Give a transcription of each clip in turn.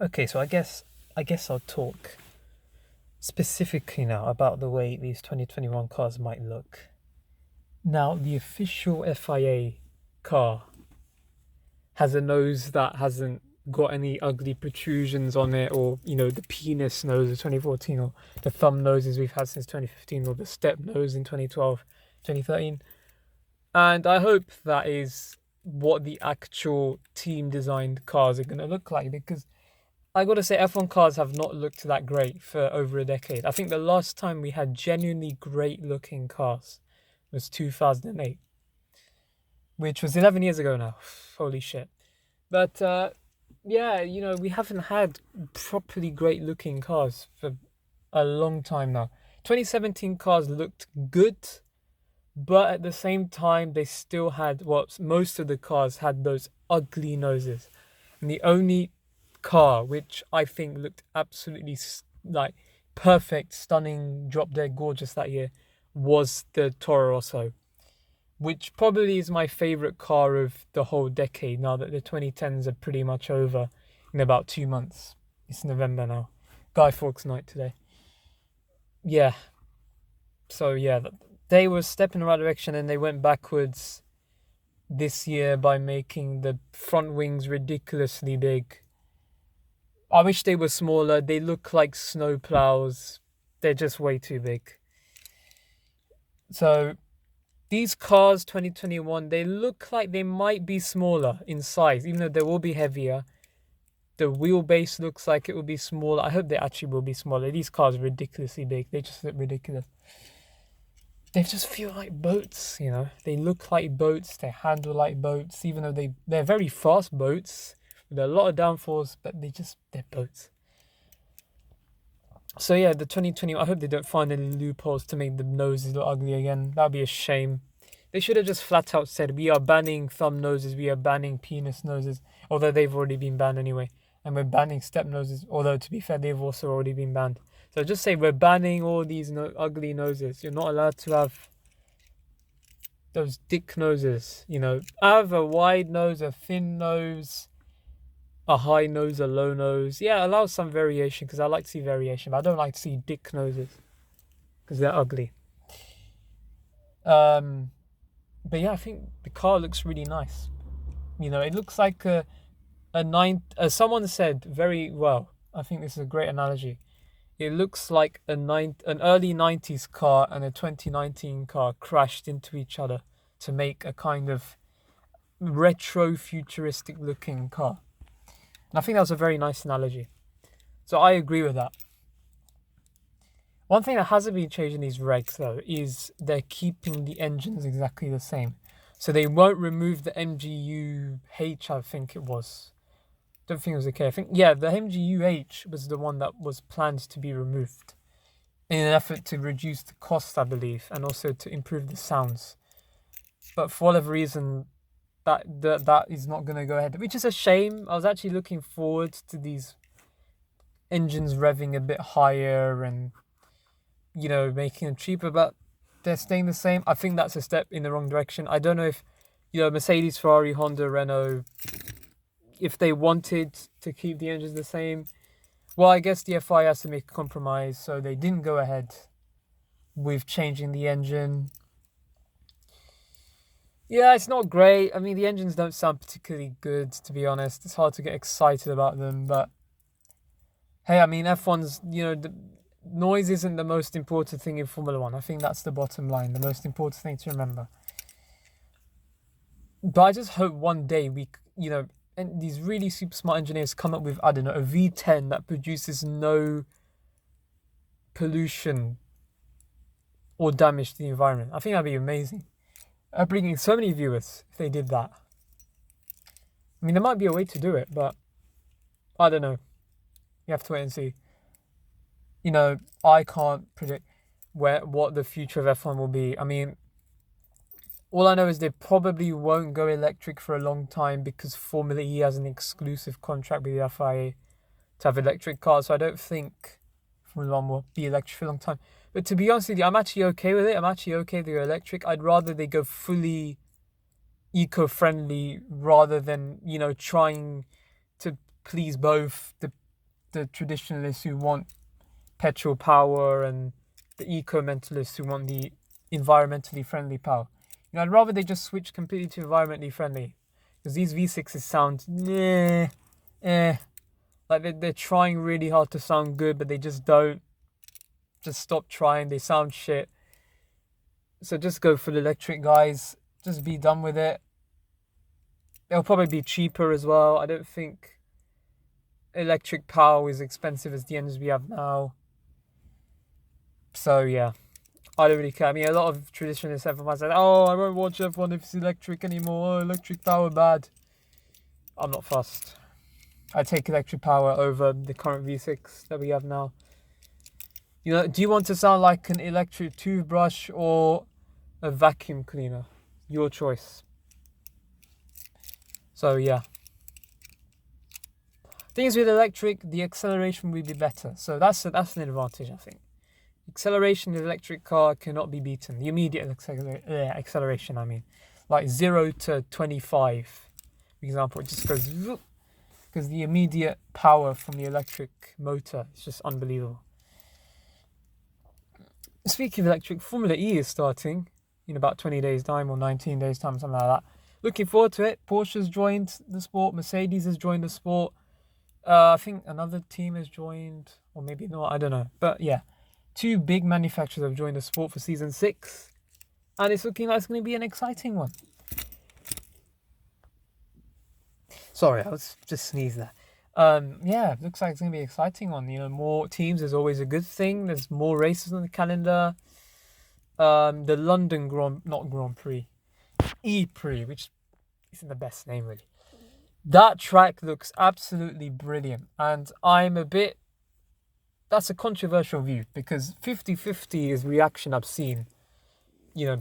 Okay, so I guess I'll talk specifically now about the way these 2021 cars might look. Now, the official FIA car has a nose that hasn't got any ugly protrusions on it, or the penis nose of 2014, or the thumb noses we've had since 2015, or the step nose in 2012, 2013. And I hope that is what the actual team designed cars are going to look like, because I gotta say, F1 cars have not looked that great for over a decade. I think the last time we had genuinely great looking cars was 2008, which was 11 years ago now. Holy shit. But yeah, we haven't had properly great looking cars for a long time now. 2017 cars looked good, but at the same time, they still had, well, most of the cars had those ugly noses. And the only car which I think looked absolutely like perfect, stunning, drop dead gorgeous that year was the Toro Rosso, which probably is my favorite car of the whole decade now that the 2010s are pretty much over in about 2 months. It's November now. Guy Fawkes night today. Yeah. So yeah, they were a step in the right direction and they went backwards this year by making the front wings ridiculously big. I wish they were smaller. They look like snow plows. They're just way too big. So these cars 2021, they look like they might be smaller in size, even though they will be heavier. The wheelbase looks like it will be smaller. I hope they actually will be smaller. These cars are ridiculously big. They just look ridiculous. They just feel like boats. They look like boats. They handle like boats, even though they're very fast boats with a lot of downforce, but they're boats. So yeah, the 2020. I hope they don't find any loopholes to make the noses look ugly again. That'd be a shame. They should have just flat out said, "We are banning thumb noses. We are banning penis noses." Although they've already been banned anyway, and we're banning step noses. Although to be fair, they've also already been banned. So just say we're banning all these ugly noses. You're not allowed to have those dick noses. Have a wide nose, a thin nose, a high nose, a low nose. Yeah, allow some variation because I like to see variation, but I don't like to see dick noses because they're ugly. Um, but yeah, I think the car looks really nice. It looks like a nine. Someone said very well. I think this is a great analogy. It looks like an early '90s car and a 2019 car crashed into each other to make a kind of retro futuristic looking car. And I think that was a very nice analogy. So I agree with that. One thing that hasn't been changed in these regs though is they're keeping the engines exactly the same. So they won't remove the MGU-H, I think it was. Don't think it was okay. I think, yeah, the MGU-H was the one that was planned to be removed in an effort to reduce the cost, I believe, and also to improve the sounds. But for whatever reason, that is not going to go ahead, which is a shame. I was actually looking forward to these engines revving a bit higher and making them cheaper, but they're staying the same. I think that's a step in the wrong direction. I don't know if Mercedes, Ferrari, Honda, Renault, if they wanted to keep the engines the same. Well, I guess the FIA has to make a compromise, so they didn't go ahead with changing the engine. Yeah, it's not great. I mean, the engines don't sound particularly good, to be honest. It's hard to get excited about them, but hey, I mean, F1's, the noise isn't the most important thing in Formula One. I think that's the bottom line, the most important thing to remember. But I just hope one day and these really super smart engineers come up with, I don't know, a V10 that produces no pollution or damage to the environment. I think that'd be amazing. Bringing so many viewers if they did that. I mean, there might be a way to do it, but I don't know. You have to wait and see. I can't predict what the future of F1 will be. I mean, all I know is they probably won't go electric for a long time because Formula E has an exclusive contract with the FIA to have electric cars. So I don't think Formula One will be electric for a long time. But to be honest with you, I'm actually okay with it. I'm actually okay if they go electric. I'd rather they go fully eco-friendly rather than, trying to please both the the traditionalists who want petrol power and the eco-mentalists who want the environmentally friendly power. I'd rather they just switch completely to environmentally friendly, because these V6s sound like they're trying really hard to sound good, but they just don't. Just stop trying. They sound shit. So just go for the electric, guys. Just be done with it. It'll probably be cheaper as well. I don't think electric power is expensive as the engines we have now. So yeah, I don't really care. I mean, a lot of traditionalists F1 said, "Oh, I won't watch F1 if it's electric anymore. Oh, electric power bad." I'm not fussed. I take electric power over the current V6 that we have now. Do you want to sound like an electric toothbrush or a vacuum cleaner? Your choice. So yeah. Things with electric, the acceleration will be better. So that's an advantage, I think. Acceleration in an electric car cannot be beaten. The immediate acceleration, I mean. Like 0 to 25, for example. It just goes... Because the immediate power from the electric motor is just unbelievable. Speaking of electric, Formula E is starting in about 20 days' time or 19 days' time, something like that. Looking forward to it. Porsche's joined the sport. Mercedes has joined the sport. I think another team has joined, or maybe not, I don't know. But yeah, 2 big manufacturers have joined the sport for season 6. And it's looking like it's going to be an exciting one. Sorry, I was just sneezed there. Yeah, it looks like it's going to be an exciting one. More teams is always a good thing. There's more races on the calendar. The London Grand Prix, E-Prix, which isn't the best name really. That track looks absolutely brilliant. And that's a controversial view, because 50-50 is reaction I've seen.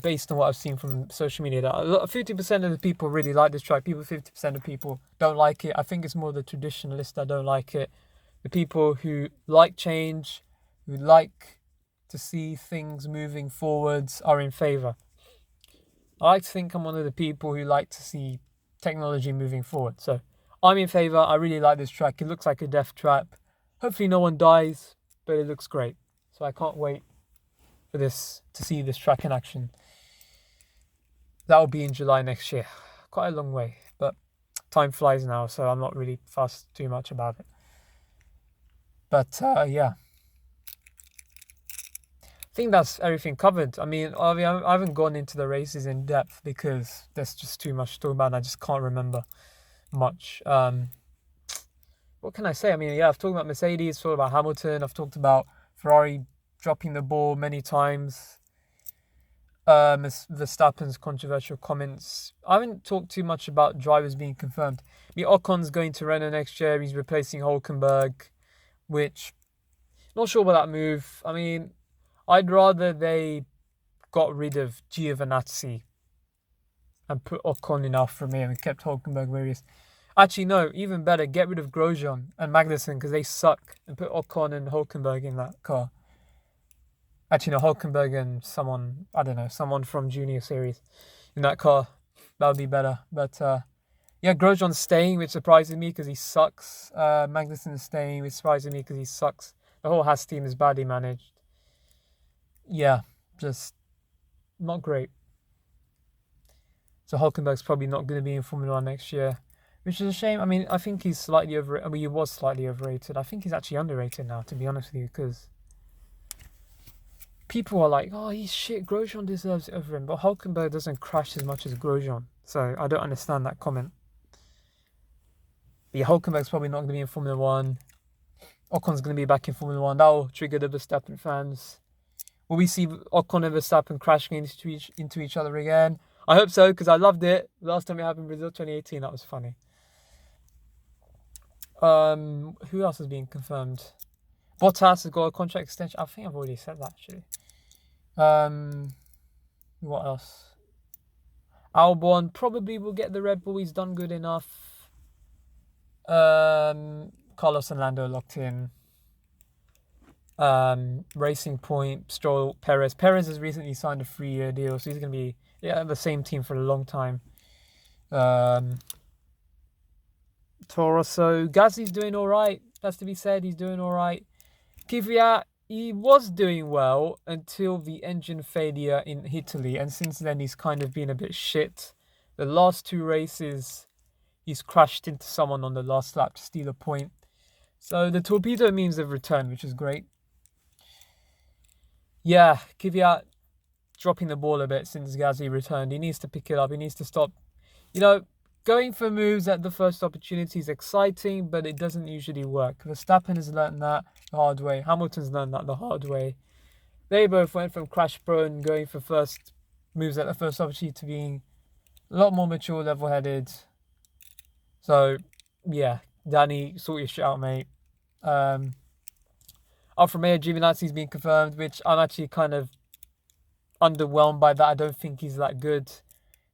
Based on what I've seen from social media, that 50% of the people really like this track. 50% of people don't like it. I think it's more the traditionalists that don't like it. The people who like change, who like to see things moving forwards, are in favour. I like to think I'm one of the people who like to see technology moving forward. So I'm in favour. I really like this track. It looks like a death trap. Hopefully no one dies, but it looks great. So I can't wait to see this track in action. That'll be in July next year. Quite a long way, but time flies now, so I'm not really fussed too much about it. But yeah, I think that's everything covered. I mean, I haven't gone into the races in depth because there's just too much to talk about and I just can't remember much. What can I say? I mean, yeah, I've talked about Mercedes, talked about Hamilton, I've talked about Ferrari dropping the ball many times. Verstappen's controversial comments. I haven't talked too much about drivers being confirmed. I mean, Ocon's going to Renault next year. He's replacing Hülkenberg, which not sure about that move. I mean, I'd rather they got rid of Giovinazzi and put Ocon in Alfa Romeo and kept Hülkenberg where he is. Actually, no, even better, get rid of Grosjean and Magnussen because they suck, and put Ocon and Hülkenberg in that car. Actually, no, Hülkenberg and someone from Junior Series in that car. That would be better. But yeah, Grosjean's staying, which surprises me because he sucks. Magnussen's staying, which surprises me because he sucks. The whole Haas team is badly managed. Yeah, just not great. So Hülkenberg's probably not going to be in Formula 1 next year, which is a shame. I mean, I think he's slightly overrated. I mean, he was slightly overrated. I think he's actually underrated now, to be honest with you, because people are like, oh, he's shit, Grosjean deserves it over him. But Hülkenberg doesn't crash as much as Grosjean. So I don't understand that comment. But yeah, Hülkenberg's probably not going to be in Formula 1. Ocon's going to be back in Formula 1. That will trigger the Verstappen fans. Will we see Ocon and Verstappen crashing into each other again? I hope so, because I loved it. Last time it happened in Brazil 2018, that was funny. Who else has been confirmed? Bottas has got a contract extension. I think I've already said that, actually. What else? Albon probably will get the Red Bull. He's done good enough. Carlos and Lando locked in. Racing Point, Stroll, Perez. Perez has recently signed a 3-year deal, so he's going to be the same team for a long time. Toro Rosso, Gasly's doing all right. That's to be said. He's doing all right. Kvyat, he was doing well until the engine failure in Italy, and since then he's kind of been a bit shit. The last 2 races, he's crashed into someone on the last lap to steal a point. So the torpedo memes have returned, which is great. Yeah, Kvyat dropping the ball a bit since Gasly returned. He needs to pick it up. He needs to stop. Going for moves at the first opportunity is exciting, but it doesn't usually work. Verstappen has learned that the hard way. Hamilton's learned that the hard way. They both went from crash prone, going for first moves at the first opportunity, to being a lot more mature, level-headed. So, yeah, Danny, sort your shit out, mate. Alfa Romeo Giovinazzi's been confirmed, which I'm actually kind of underwhelmed by that. I don't think he's that good.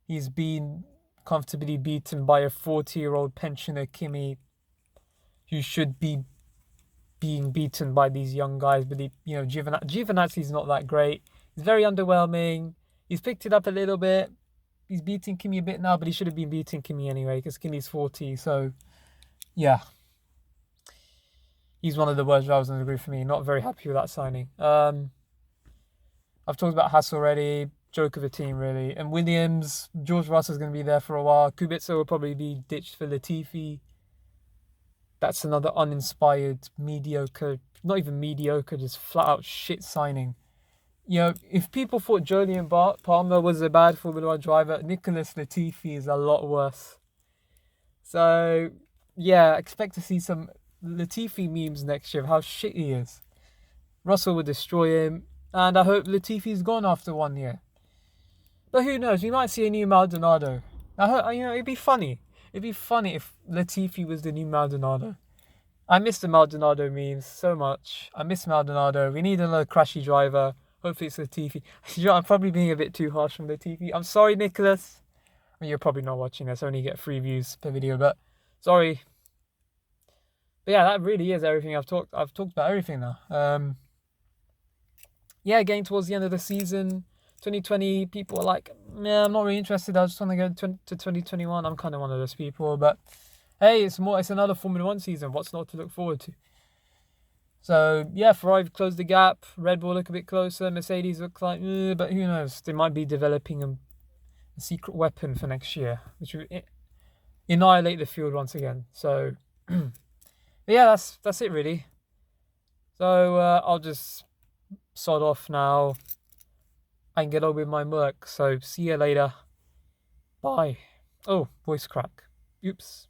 He's been comfortably beaten by a 40-year-old pensioner Kimi, who should be being beaten by these young guys. But Giovinazzi's not that great. He's very underwhelming. He's picked it up a little bit. He's beating Kimi a bit now, but he should have been beating Kimi anyway, because Kimi's 40. So, yeah. He's one of the worst drivers in the group for me. Not very happy with that signing. I've talked about Haas already. Joke of a team, really. And Williams, George Russell's going to be there for a while. Kubica will probably be ditched for Latifi. That's another uninspired, mediocre, not even mediocre, just flat-out shit signing. If people thought Jolyon Palmer was a bad Formula 1 driver, Nicholas Latifi is a lot worse. So, yeah, expect to see some Latifi memes next year of how shit he is. Russell will destroy him, and I hope Latifi's gone after 1 year. But who knows? We might see a new Maldonado. It'd be funny. It'd be funny if Latifi was the new Maldonado. I miss the Maldonado memes so much. I miss Maldonado. We need another crashy driver. Hopefully it's Latifi. I'm probably being a bit too harsh on Latifi. I'm sorry, Nicholas. You're probably not watching this. I only get 3 views per video, but sorry. But yeah, that really is everything I've talked about everything now. Getting towards the end of the season. 2020, people are like, yeah, I'm not really interested. I just want to go to 2021. I'm kind of one of those people, but hey, it's another Formula 1 season. What's not to look forward to? So, yeah, Ferrari closed the gap. Red Bull look a bit closer. Mercedes look like, but who knows? They might be developing a secret weapon for next year, which will annihilate the field once again. So, yeah, that's it, really. So, I'll just sod off now and get on with my work. So see you later. Bye. Oh, voice crack. Oops.